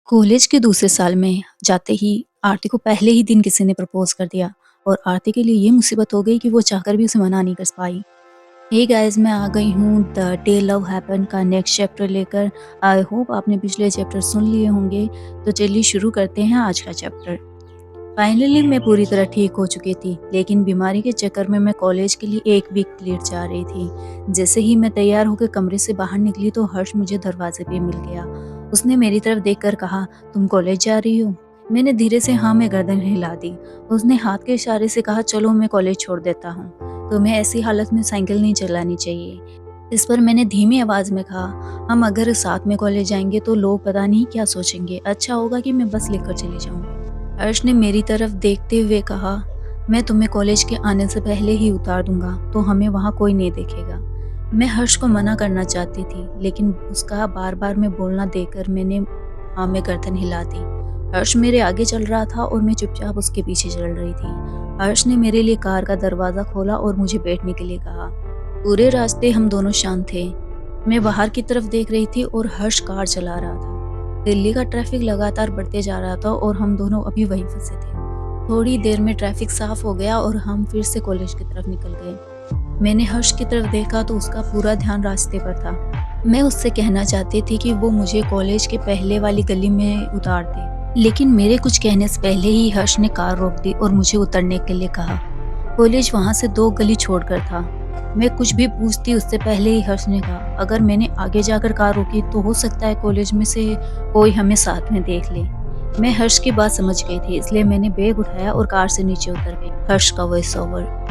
College के दूसरे साल में जाते ही आरती को पहले ही दिन किसी ने प्रपोज कर दिया और आरती के लिए ये मुसीबत हो गई कि वो चाहकर भी उसे मना नहीं कर पाई। हे गाइस, मैं आ गई हूँ द डे लव हैपन का नेक्स्ट चैप्टर लेकर। आई होप आपने पिछले चैप्टर सुन लिए होंगे। तो चलिए शुरू करते हैं आज का चैप्टर। फाइनली मैं पूरी तरह ठीक हो चुकी थी, लेकिन बीमारी के चक्कर में मैं कॉलेज के लिए एक वीक लेट जा रही थी। जैसे ही मैं तैयार होकर कमरे से बाहर निकली तो हर्ष मुझे दरवाजे पे मिल गया। उसने मेरी तरफ देखकर कहा, तुम कॉलेज जा रही हो? मैंने धीरे से हाँ में गर्दन हिला दी। उसने हाथ के इशारे से कहा, चलो मैं कॉलेज छोड़ देता हूँ, तुम्हें ऐसी हालत में साइकिल नहीं चलानी चाहिए। इस पर मैंने धीमी आवाज में कहा, हम अगर साथ में कॉलेज जाएंगे तो लोग पता नहीं क्या सोचेंगे, अच्छा होगा कि मैं बस लेकर चली जाऊँ। हर्ष ने मेरी तरफ देखते हुए कहा, मैं तुम्हें कॉलेज के आने से पहले ही उतार दूंगा तो हमें वहाँ कोई नहीं देखेगा। मैं हर्ष को मना करना चाहती थी, लेकिन उसका बार बार में बोलना देकर मैंने हाँ में गर्दन हिला दी। हर्ष मेरे आगे चल रहा था और मैं चुपचाप उसके पीछे चल रही थी। हर्ष ने मेरे लिए कार का दरवाजा खोला और मुझे बैठने के लिए कहा। पूरे रास्ते हम दोनों शांत थे। मैं बाहर की तरफ देख रही थी और हर्ष कार चला रहा था। दिल्ली का ट्रैफिक लगातार बढ़ते जा रहा था और हम दोनों अभी वहीं फंसे थे। थोड़ी देर में ट्रैफिक साफ हो गया और हम फिर से कॉलेज की तरफ निकल गए। मैंने हर्ष की तरफ देखा तो उसका पूरा ध्यान रास्ते पर था। मैं उससे कहना चाहती थी कि वो मुझे कॉलेज के पहले वाली गली में उतार दे, लेकिन मेरे कुछ कहने से पहले ही हर्ष ने कार रोक दी और मुझे उतरने के लिए कहा। कॉलेज वहां से 2 गली छोड़कर था। मैं कुछ भी पूछती उससे पहले ही हर्ष ने कहा, अगर मैंने आगे जाकर कार रोकी तो हो सकता है कॉलेज में से कोई हमें साथ में देख ले। मैं हर्ष की बात समझ गई थी, इसलिए मैंने बैग उठाया और कार से नीचे उतर गई। हर्ष का वॉइस ओवर।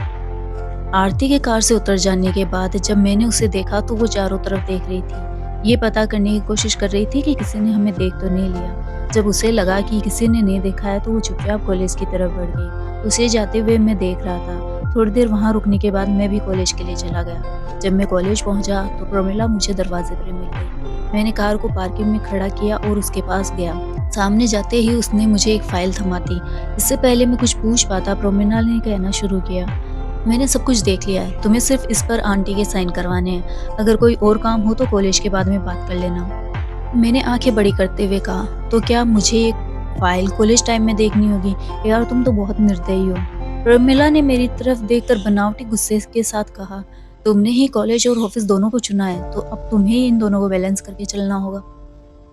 आरती के कार से उतर जाने के बाद जब मैंने उसे देखा तो वो चारों तरफ देख रही थी। ये पता करने की कोशिश कर रही थी कि किसी ने हमें देख तो नहीं लिया। जब उसे लगा कि किसी ने नहीं देखा है तो वो चुपचाप कॉलेज की तरफ बढ़ गई। उसे जाते हुए मैं देख रहा था। थोड़ी देर वहां रुकने के बाद मैं भी कॉलेज के लिए चला गया। जब मैं कॉलेज पहुंचा तो प्रमिला मुझे दरवाजे पर मिल गई। मैंने कार को पार्किंग में खड़ा किया और उसके पास गया। सामने जाते ही उसने मुझे एक फाइल थमा दी। इससे पहले मैं कुछ पूछ पाता, प्रमिला ने कहना शुरू किया, मैंने सब कुछ देख लिया है, तुम्हें सिर्फ इस पर आंटी के साइन करवाने हैं। अगर कोई और काम हो तो कॉलेज के बाद में बात कर लेना। मैंने आंखें बड़ी करते हुए कहा, तो क्या मुझे एक फाइल कॉलेज टाइम में देखनी होगी? यार तुम तो बहुत निर्दयी हो। प्रमिला ने मेरी तरफ देखकर बनावटी गुस्से के साथ कहा, तुमने ही कॉलेज और ऑफिस दोनों को चुना है तो अब तुम्हें ही इन दोनों को बैलेंस करके चलना होगा।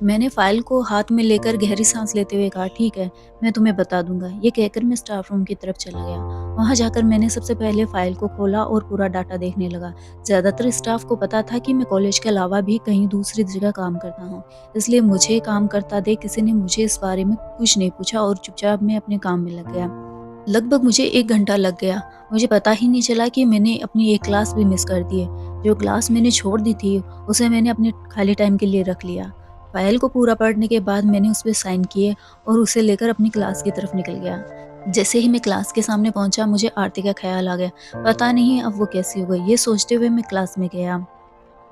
मैंने फाइल को हाथ में लेकर गहरी सांस लेते हुए कहा, ठीक है, मैं तुम्हें बता दूंगा। ये कहकर मैं स्टाफ रूम की तरफ चला गया। वहां जाकर मैंने सबसे पहले फाइल को खोला और पूरा डाटा देखने लगा। ज्यादातर स्टाफ को पता था कि मैं कॉलेज के अलावा भी कहीं दूसरी जगह काम करता हूँ, इसलिए मुझे काम करता देख किसी ने मुझे इस बारे में कुछ नहीं पूछा और चुपचाप मैं अपने काम में लग गया। लगभग मुझे 1 घंटा लग गया। मुझे पता ही नहीं चला कि मैंने अपनी एक क्लास भी मिस कर दी है। जो क्लास मैंने छोड़ दी थी उसे मैंने अपने खाली टाइम के लिए रख लिया। फाइल को पूरा पढ़ने के बाद मैंने उस पर साइन किए और उसे लेकर अपनी क्लास की तरफ निकल गया। जैसे ही मैं क्लास के सामने पहुंचा मुझे आरती का ख्याल आ गया। पता नहीं अब वो कैसी हो गई। ये सोचते हुए मैं क्लास में गया।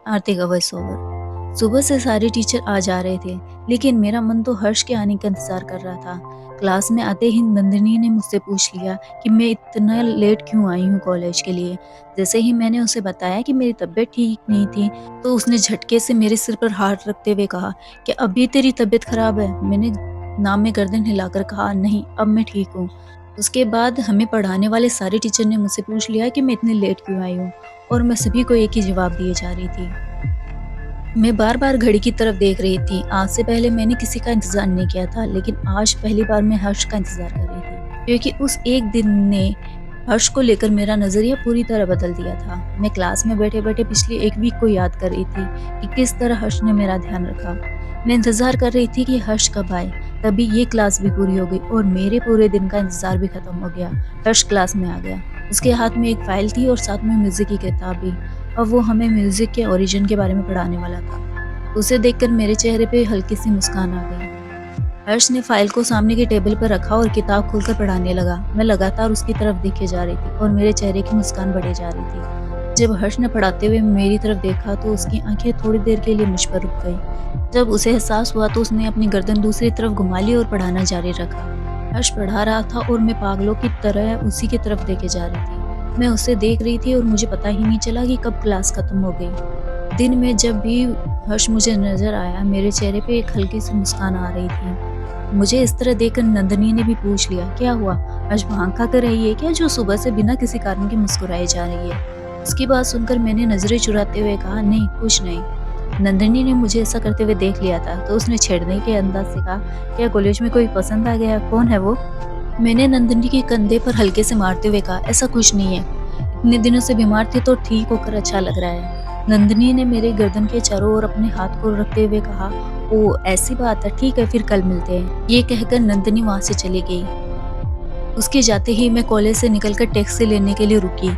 आरती का वॉइस ओवर। सुबह से सारे टीचर आ जा रहे थे, लेकिन मेरा मन तो हर्ष के आने का इंतजार कर रहा था। क्लास में आते ही नंदिनी ने मुझसे पूछ लिया कि मैं इतना लेट क्यों आई हूँ कॉलेज के लिए। जैसे ही मैंने उसे बताया कि मेरी तबीयत ठीक नहीं थी तो उसने झटके से मेरे सिर पर हाथ रखते हुए कहा कि अभी तेरी तबीयत खराब है? मैंने नाम में गर्दन हिलाकर कहा, नहीं, अब मैं ठीक हूँ। उसके बाद हमें पढ़ाने वाले सारे टीचर ने मुझसे पूछ लिया कि मैं इतनी लेट क्यों आई हूँ, और मैं सभी को एक ही जवाब दिए जा रही थी। मैं बार-बार घड़ी की तरफ देख रही थी। आज से पहले मैंने किसी का इंतज़ार नहीं किया था, लेकिन आज पहली बार मैं हर्ष का इंतज़ार कर रही थी, क्योंकि उस एक दिन ने हर्ष को लेकर मेरा नज़रिया पूरी तरह बदल दिया था। मैं क्लास में बैठे-बैठे पिछले 1 वीक को याद कर रही थी कि किस तरह हर्ष ने मेरा ध्यान रखा। मैं इंतज़ार कर रही थी कि हर्ष कब आए। तभी ये क्लास भी पूरी हो गई और मेरे पूरे दिन का इंतज़ार भी खत्म हो गया। हर्ष क्लास में आ गया। उसके हाथ में एक फाइल थी और साथ में म्यूज़िक की किताब भी। अब वो हमें म्यूजिक के ओरिजिन के बारे में पढ़ाने वाला था। उसे देखकर मेरे चेहरे पे हल्की सी मुस्कान आ गई। हर्ष ने फाइल को सामने के टेबल पर रखा और किताब खोलकर पढ़ाने लगा। मैं लगातार उसकी तरफ देखे जा रही थी और मेरे चेहरे की मुस्कान बढ़े जा रही थी। जब हर्ष ने पढ़ाते हुए मेरी तरफ देखा तो उसकी आंखें थोड़ी देर के लिए मुझ पर रुक गई। जब उसे एहसास हुआ तो उसने अपनी गर्दन दूसरी तरफ घुमा ली और पढ़ाना जारी रखा। हर्ष पढ़ा रहा था और मैं पागलों की तरह उसी की तरफ देखे जा रही थी। मैं उसे देख रही थी और मुझे पता ही नहीं चला कि कब क्लास खत्म हो गई। दिन में जब भी हर्ष मुझे नज़र आया, मेरे चेहरे पे एक हल्की-सी मुस्कान आ रही थी। मुझे इस तरह देखकर नंदिनी ने भी पूछ लिया, "क्या हुआ? आज भांग खा कर रही है क्या जो सुबह से बिना किसी कारण के मुस्कुराई जा रही है?" उसकी बात सुनकर मैंने नज़रें चुराते हुए कहा, "नहीं, कुछ नहीं।" नंदिनी ने मुझे ऐसा करते हुए देख लिया था, तो उसने छेड़ने के अंदाज से कहा, "क्या कॉलेज में कोई पसंद आ गया? कौन है वो?" मैंने नंदिनी के कंधे पर हल्के से मारते हुए कहा, "ऐसा कुछ नहीं है। इतने दिनों से बीमार थी तो ठीक होकर अच्छा लग रहा है।" नंदिनी ने मेरे गर्दन के चारों ओर अपने हाथ को रखते हुए कहा, "ओह! ऐसी बात है, ठीक है फिर कल मिलते हैं।" ये कहकर नंदिनी वहाँ से चली गई। उसके जाते ही मैं कॉलेज से निकलकर टैक्सी लेने के लिए रुकी,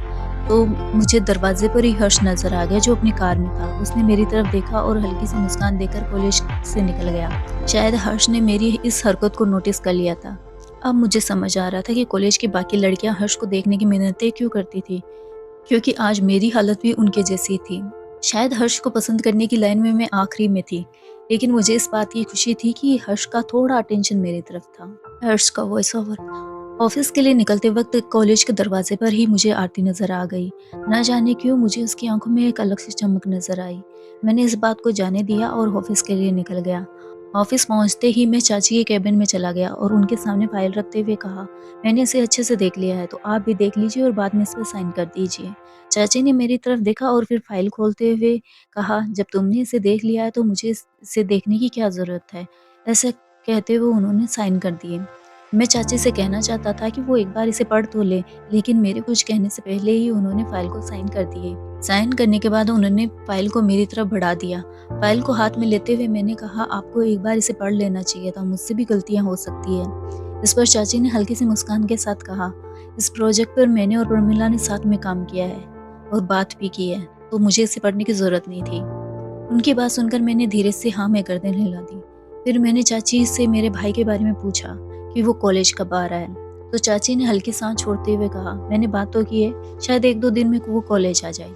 तो मुझे दरवाजे पर ही हर्ष नज़र आ गया जो अपनी कार में था। उसने मेरी तरफ देखा और हल्की सी मुस्कान देकर कॉलेज से निकल गया। शायद हर्ष ने मेरी इस हरकत को नोटिस कर लिया था। अब मुझे समझ आ रहा था कि कॉलेज की बाकी लड़कियां हर्ष को देखने की मिन्नतें क्यों करती थी, क्योंकि आज मेरी हालत भी उनके जैसी थी। शायद हर्ष को पसंद करने की लाइन में मैं आखिरी में थी, लेकिन मुझे इस बात की खुशी थी कि हर्ष का थोड़ा अटेंशन मेरी तरफ था। हर्ष का वॉइस ओवर। ऑफिस के लिए निकलते वक्त कॉलेज के दरवाजे पर ही मुझे आरती नजर आ गई। न जाने क्यों मुझे उसकी आंखों में एक अलग सी चमक नजर आई। मैंने इस बात को जाने दिया और ऑफिस के लिए निकल गया। ऑफिस पहुंचते ही मैं चाची के कैबिन में चला गया और उनके सामने फाइल रखते हुए कहा, "मैंने इसे अच्छे से देख लिया है, तो आप भी देख लीजिए और बाद में इस पर साइन कर दीजिए।" चाची ने मेरी तरफ देखा और फिर फाइल खोलते हुए कहा, "जब तुमने इसे देख लिया है तो मुझे इसे देखने की क्या जरूरत है?" ऐसा कहते हुए उन्होंने साइन कर दिए। मैं चाची से कहना चाहता था कि वो एक बार इसे पढ़ तो ले, लेकिन मेरे कुछ कहने से पहले ही उन्होंने फाइल को साइन कर दिए। साइन करने के बाद उन्होंने फाइल को मेरी तरफ बढ़ा दिया। फाइल को हाथ में लेते हुए मैंने कहा, "आपको एक बार इसे पढ़ लेना चाहिए था, मुझसे भी गलतियां हो सकती है।" इस पर चाची ने हल्की सी मुस्कान के साथ कहा, "इस प्रोजेक्ट पर मैंने और प्रमिला ने साथ में काम किया है और बात भी की है, तो मुझे इसे पढ़ने की जरूरत नहीं थी।" उनकी बात सुनकर मैंने धीरे से हाँ में गर्दन हिला दी। फिर मैंने चाची से मेरे भाई के बारे में पूछा कि वो कॉलेज कब आ रहा है, तो चाची ने हल्की सांस छोड़ते हुए कहा, "मैंने बात तो की है, शायद 1-2 दिन में वो कॉलेज आ जाए।"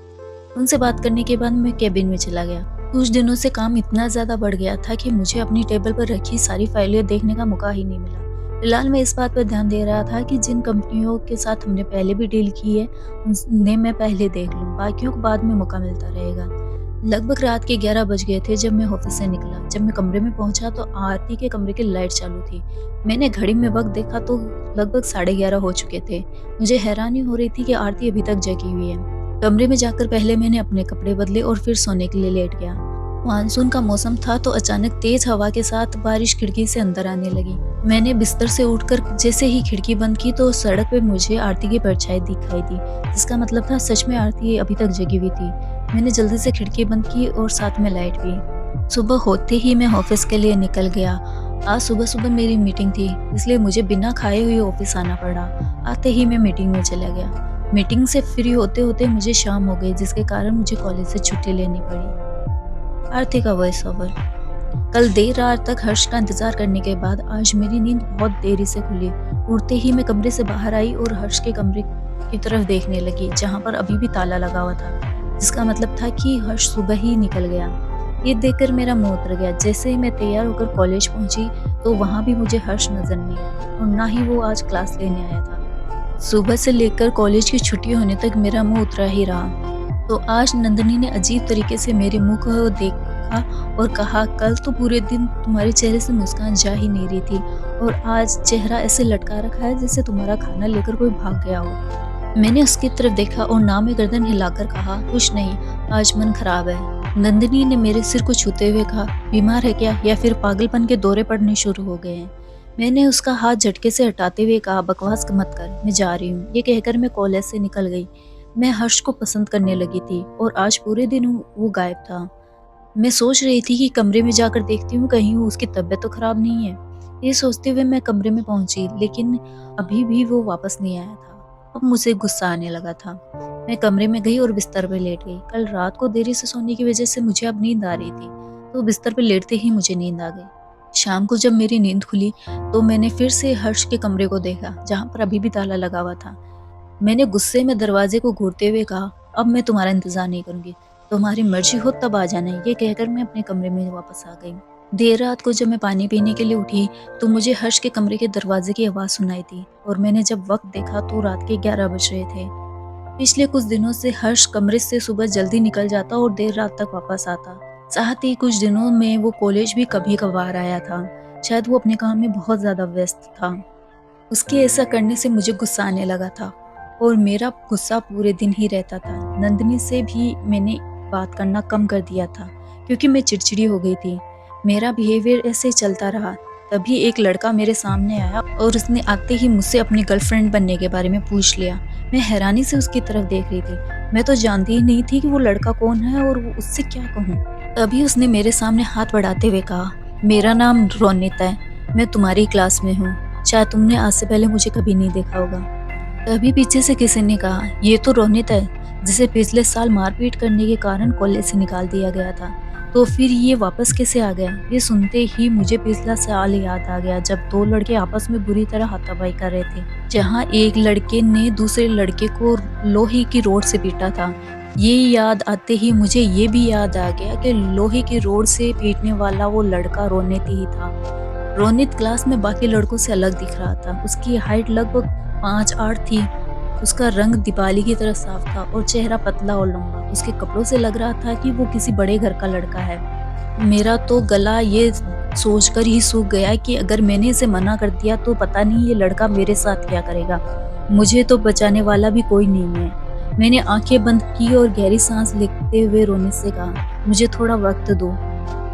उनसे बात करने के बाद मैं केबिन में चला गया। कुछ दिनों से काम इतना ज्यादा बढ़ गया था कि मुझे अपनी टेबल पर रखी सारी फाइलें देखने का मौका ही नहीं मिला। फिलहाल मैं इस बात पर ध्यान दे रहा था कि जिन कंपनियों के साथ हमने पहले भी डील की है, उन्हें मैं पहले देख लूं, बाकियों को बाद में मौका मिलता रहेगा। लगभग रात के 11 बज गए थे जब मैं ऑफिस से निकला। जब मैं कमरे में पहुंचा तो आरती के कमरे की लाइट चालू थी। मैंने घड़ी में वक्त देखा तो लगभग 11:30 हो चुके थे। मुझे हैरानी हो रही थी कि आरती अभी तक जगी हुई है। कमरे में जाकर पहले मैंने अपने कपड़े बदले और फिर सोने के लिए लेट गया। मानसून का मौसम था तो अचानक तेज हवा के साथ बारिश खिड़की से अंदर आने लगी। मैंने बिस्तर से उठकर जैसे ही खिड़की बंद की तो सड़क पे मुझे आरती की परछाई दिखाई दी, जिसका मतलब था सच में आरती अभी तक जगी हुई थी। मैंने जल्दी से खिड़की बंद की और साथ में लाइट भी। सुबह होते ही मैं ऑफिस के लिए निकल गया। आज सुबह सुबह मेरी मीटिंग थी, इसलिए मुझे बिना खाए हुए ऑफिस आना पड़ा। आते ही मैं मीटिंग में चला गया। मीटिंग से फ्री होते होते मुझे शाम हो गई, जिसके कारण मुझे कॉलेज से छुट्टी लेनी पड़ी। आरती का वॉइस ओवर। कल देर रात तक हर्ष का इंतजार करने के बाद आज मेरी नींद बहुत देरी से खुली। उठते ही मैं कमरे से बाहर आई और हर्ष के कमरे की तरफ देखने लगी, जहां पर अभी भी ताला लगा हुआ था, जिसका मतलब था कि हर्ष सुबह ही निकल गया। ये देखकर मेरा मुंह उतर गया। जैसे ही मैं तैयार होकर कॉलेज पहुंची तो वहां भी मुझे हर्ष नजर नहीं आया और ना ही वो आज क्लास लेने आया था। सुबह से लेकर कॉलेज की छुट्टी होने तक मेरा मुंह उतरा ही रहा। तो आज नंदिनी ने अजीब तरीके से मेरे मुंह को देखा और कहा, "कल तो पूरे दिन तुम्हारे चेहरे से मुस्कान जा ही नहीं रही थी और आज चेहरा ऐसे लटका रखा है जैसे तुम्हारा खाना लेकर कोई भाग गया हो।" मैंने उसकी तरफ देखा और ना में गर्दन हिलाकर कहा, "कुछ नहीं, आज मन खराब है।" नंदिनी ने मेरे सिर को छूते हुए कहा, "बीमार है क्या या फिर पागलपन के दौरे पड़ने शुरू हो गए हैं?" मैंने उसका हाथ झटके से हटाते हुए कहा, "बकवास मत कर, मैं जा रही हूँ।" ये कहकर मैं कॉलेज से निकल गई। मैं हर्ष को पसंद करने लगी थी और आज पूरे दिन वो गायब था। मैं सोच रही थी कि कमरे में जाकर देखती हूँ कहीं उसकी तबीयत तो खराब नहीं है। ये सोचते हुए मैं कमरे में पहुंची, लेकिन अभी भी वो वापस नहीं आया था। अब मुझे गुस्सा आने लगा था। मैं कमरे में गई और बिस्तर पर लेट गई। कल रात को देरी से सोने की वजह से मुझे अब नींद आ रही थी, तो बिस्तर पर लेटते ही मुझे नींद आ गई। शाम को जब मेरी नींद खुली तो मैंने फिर से हर्ष के कमरे को देखा, जहाँ पर अभी भी ताला लगा हुआ था। मैंने गुस्से में दरवाजे को घूरते हुए कहा, "अब मैं तुम्हारा इंतजार नहीं करूंगी, तुम्हारी मर्जी हो तब आ जाना।" ये कहकर मैं अपने कमरे में वापस आ गई। देर रात को जब मैं पानी पीने के लिए उठी तो मुझे हर्ष के कमरे के दरवाजे की आवाज सुनाई दी और मैंने जब वक्त देखा तो रात के 11 बज रहे थे। पिछले कुछ दिनों से हर्ष कमरे से सुबह जल्दी निकल जाता और देर रात तक वापस आता। साथ ही कुछ दिनों में वो कॉलेज भी कभी-कभार आया था। शायद वो अपने काम में बहुत ज़्यादा व्यस्त था। उसके ऐसा करने से मुझे गुस्सा आने लगा था और मेरा गुस्सा पूरे दिन ही रहता था। नंदिनी से भी मैंने बात करना कम कर दिया था क्योंकि मैं चिड़चिड़ी हो गई थी। मेरा बिहेवियर ऐसे चलता रहा। तभी एक लड़का मेरे सामने आया और उसने आते ही मुझसे अपनी गर्लफ्रेंड बनने के बारे में पूछ लिया। मैं हैरानी से उसकी तरफ देख रही थी। मैं तो जानती ही नहीं थी कि वो लड़का कौन है और वो उससे क्या कहूँ। तभी उसने मेरे सामने हाथ बढ़ाते हुए कहा, मेरा नाम रोनित है, मैं तुम्हारी क्लास में हूँ। शायद तुमने आज से पहले मुझे कभी नहीं देखा होगा। तभी पीछे से किसी ने कहा, ये तो रोनित है जिसे पिछले साल मारपीट करने के कारण कॉलेज से निकाल दिया गया था। तो फिर ये वापस कैसे आ गया? ये सुनते ही मुझे पिछला साल याद आ गया जब दो लड़के आपस में बुरी तरह हाथापाई कर रहे थे, जहाँ एक लड़के ने दूसरे लड़के को लोहे की रोड से पीटा था। ये याद आते ही मुझे ये भी याद आ गया कि लोहे की रोड से पीटने वाला वो लड़का रोनित ही था। रोनित क्लास में बाकी लड़कों से अलग दिख रहा था। उसकी हाइट लगभग 5'8" थी। उसका रंग दीपाली की तरह साफ था और चेहरा पतला और लंबा। उसके कपड़ों से लग रहा था कि वो किसी बड़े घर का लड़का है। मेरा तो गला ये सोचकर ही सूख गया कि अगर मैंने इसे मना कर दिया तो पता नहीं ये लड़का मेरे साथ क्या करेगा। मुझे तो बचाने वाला भी कोई नहीं है। मैंने आंखें बंद की और गहरी सांस लेते हुए रोनित से कहा, मुझे थोड़ा वक्त दो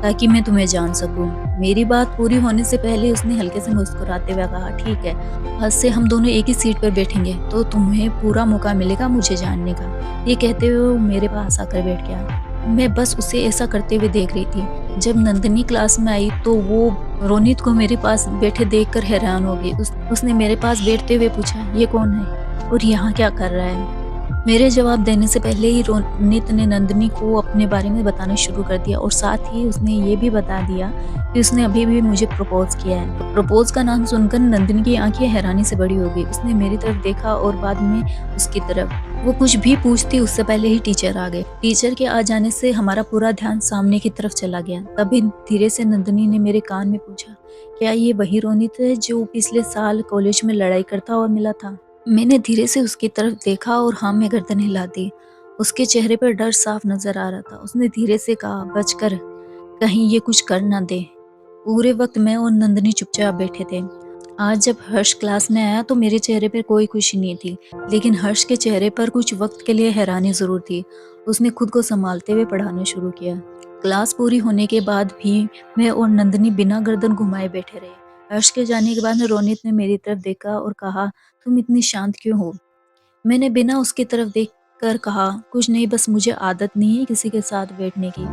ताकि मैं तुम्हें जान सकूं। मेरी बात पूरी होने से पहले उसने हल्के से मुस्कुराते हुए कहा, ठीक है, आज से हम दोनों एक ही सीट पर बैठेंगे तो तुम्हें पूरा मौका मिलेगा मुझे जानने का। ये कहते हुए वो मेरे पास आकर बैठ गया। मैं बस उसे ऐसा करते हुए देख रही थी। जब नंदिनी क्लास में आई तो वो रोनित को मेरे पास बैठे देखकर हैरान हो गई। उसने मेरे पास बैठते हुए पूछा, ये कौन है और यहाँ क्या कर रहा है? मेरे जवाब देने से पहले ही रोनित ने नंदिनी को अपने बारे में बताना शुरू कर दिया और साथ ही उसने ये भी बता दिया कि उसने अभी भी मुझे प्रपोज किया है। प्रपोज का नाम सुनकर नंदिनी की आंखें हैरानी से बड़ी हो गई। उसने मेरी तरफ देखा और बाद में उसकी तरफ। वो कुछ भी पूछती उससे पहले ही टीचर आ गए। टीचर के आ जाने से हमारा पूरा ध्यान सामने की तरफ चला गया। तभी धीरे से नंदिनी ने मेरे कान में पूछा, क्या ये वही रोनित है जो पिछले साल कॉलेज में लड़ाई करता और मिला था? मैंने धीरे से उसकी तरफ देखा और हाँ में गर्दन हिला दी। उसके चेहरे पर डर साफ नजर आ रहा था। उसने धीरे से कहा, बचकर, कहीं ये कुछ कर ना दे। पूरे वक्त मैं और नंदिनी चुपचाप बैठे थे। आज जब हर्ष क्लास में आया तो मेरे चेहरे पर कोई खुशी नहीं थी, लेकिन हर्ष के चेहरे पर कुछ वक्त के लिए हैरानी जरूर थी। उसने खुद को संभालते हुए पढ़ाना शुरू किया। क्लास पूरी होने के बाद भी मैं और नंदिनी बिना गर्दन घुमाए बैठे रहे। हर्ष के जाने के बाद रोनित ने मेरी तरफ देखा और कहा, तुम इतनी शांत क्यों हो? मैंने बिना उसकी तरफ देखकर कहा, कुछ नहीं, बस मुझे आदत नहीं है किसी के साथ बैठने की,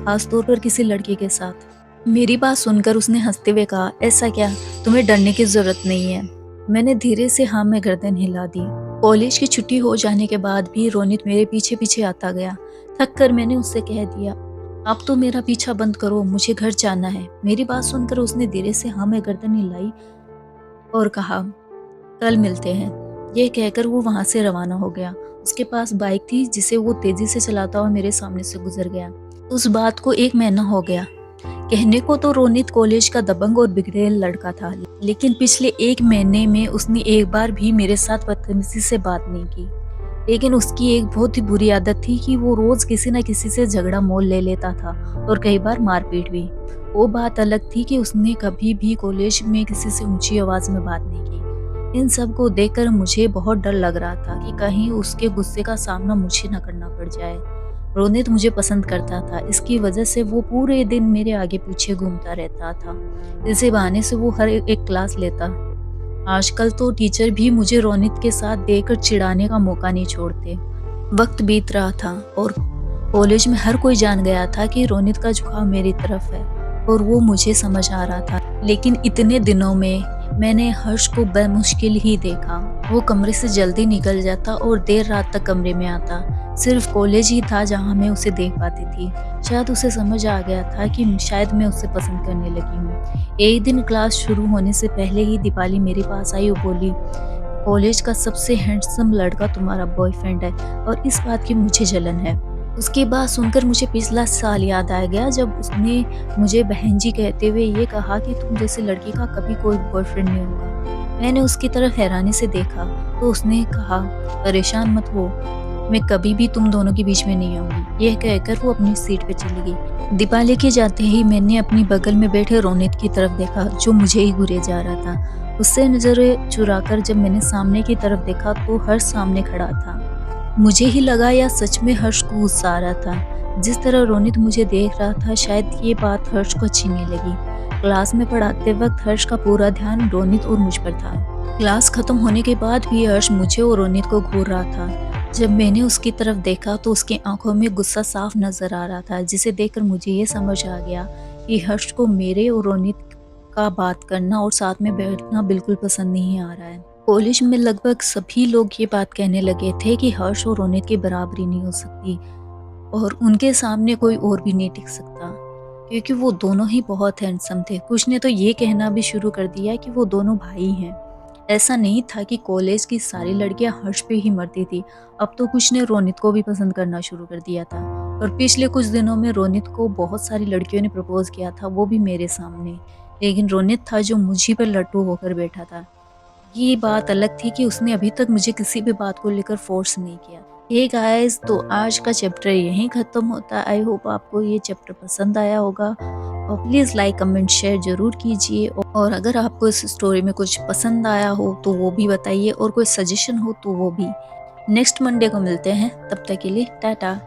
खास तौर पर किसी लड़के के साथ। मेरी बात सुनकर उसने हंसते हुए कहा, ऐसा क्या, तुम्हें डरने की जरूरत नहीं है। मैंने धीरे से हाँ में गर्दन हिला दी। कॉलेज की छुट्टी हो जाने के बाद भी रोनित मेरे पीछे पीछे आता गया। थक कर मैंने उससे कह दिया, अब तो मेरा पीछा बंद करो, मुझे घर जाना है। मेरी बात सुनकर उसने धीरे से हाँ में गर्दन हिलाई और कहा, कल मिलते हैं। यह कहकर वो वहां से रवाना हो गया। उसके पास बाइक थी जिसे वो तेजी से चलाता हुआ मेरे सामने से गुजर गया। उस बात को 1 महीना हो गया। कहने को तो रोनित कॉलेज का दबंग और बिगड़ेल लड़का था, लेकिन पिछले 1 महीने में उसने एक बार भी मेरे साथ बदतमीजी से बात नहीं की। लेकिन उसकी एक बहुत ही बुरी आदत थी कि वो रोज किसी न किसी से झगड़ा मोल ले लेता था और कई बार मारपीट भी। वो बात अलग थी कि उसने कभी भी कॉलेज में किसी से ऊंची आवाज में बात नहीं की। इन सब को देखकर मुझे बहुत डर लग रहा था कि कहीं उसके गुस्से का सामना मुझे न करना पड़ जाए। रोनित मुझे पसंद करता था, इसकी वजह से वो पूरे दिन मेरे आगे पीछे घूमता रहता था। इसी बहाने से वो हर एक क्लास लेता। आजकल तो टीचर भी मुझे रोनित के साथ देखकर चिढ़ाने का मौका नहीं छोड़ते। वक्त बीत रहा था और कॉलेज में हर कोई जान गया था कि रोनित का झुकाव मेरी तरफ है और वो मुझे समझ आ रहा था। लेकिन इतने दिनों में मैंने हर्ष को बेमुश्किल ही देखा। वो कमरे से जल्दी निकल जाता और देर रात तक कमरे में आता। सिर्फ कॉलेज ही था जहाँ मैं उसे देख पाती थी। शायद उसे समझ आ गया था कि शायद मैं उसे पसंद करने लगी हूँ। एक दिन क्लास शुरू होने से पहले ही दीपाली मेरे पास आई और बोली, कॉलेज का सबसे हैंडसम लड़का तुम्हारा बॉयफ्रेंड है और इस बात की मुझे जलन है। उसकी बात सुनकर मुझे पिछला साल याद आ गया जब उसने मुझे बहन जी कहते हुए ये कहा कि तुम जैसे लड़की का कभी कोई बॉयफ्रेंड नहीं होगा। मैंने उसकी तरफ हैरानी से देखा तो उसने कहा, परेशान मत हो, मैं कभी भी तुम दोनों के बीच में नहीं आऊंगी। यह कहकर वो अपनी सीट पे चली गई। दीपाली के जाते ही मैंने अपनी बगल में बैठे रोनित की तरफ देखा जो मुझे ही घूरे जा रहा था। उससे नजरें चुराकर जब मैंने सामने की तरफ देखा तो हर्ष सामने खड़ा था। मुझे ही लगा या सच में हर्ष को गुस्सा आ रहा था। जिस तरह रोनित मुझे देख रहा था शायद ये बात हर्ष को अच्छी नहीं लगी। क्लास में पढ़ाते वक्त हर्ष का पूरा ध्यान रोनित और मुझ पर था। क्लास खत्म होने के बाद भी हर्ष मुझे और रोनित को घूर रहा था। जब मैंने उसकी तरफ देखा तो उसकी आंखों में गुस्सा साफ नजर आ रहा था, जिसे देखकर मुझे ये समझ आ गया कि हर्ष को मेरे और रोनित का बात करना और साथ में बैठना बिल्कुल पसंद नहीं आ रहा है। कॉलेज में लगभग सभी लोग ये बात कहने लगे थे कि हर्ष और रोनित की बराबरी नहीं हो सकती और उनके सामने कोई और भी नहीं टिक सकता, क्योंकि वो दोनों ही बहुत हैंडसम थे। कुछ ने तो ये कहना भी शुरू कर दिया कि वो दोनों भाई हैं। ऐसा नहीं था कि कॉलेज की सारी लड़कियां हर्ष पे ही मरती थी, अब तो कुछ ने रोनित को भी पसंद करना शुरू कर दिया था। और पिछले कुछ दिनों में रोनित को बहुत सारी लड़कियों ने प्रपोज किया था, वो भी मेरे सामने। लेकिन रोनित था जो मुझी पर लट्टू होकर बैठा था। ये बात अलग थी कि उसने अभी तक मुझे किसी भी बात को लेकर फोर्स नहीं किया। हे गाइस, तो आज का चैप्टर यहीं ख़त्म होता है। आई होप आपको ये चैप्टर पसंद आया होगा और प्लीज़ लाइक कमेंट शेयर ज़रूर कीजिए। और अगर आपको इस स्टोरी में कुछ पसंद आया हो तो वो भी बताइए और कोई सजेशन हो तो वो भी। नेक्स्ट मंडे को मिलते हैं, तब तक के लिए टाटा।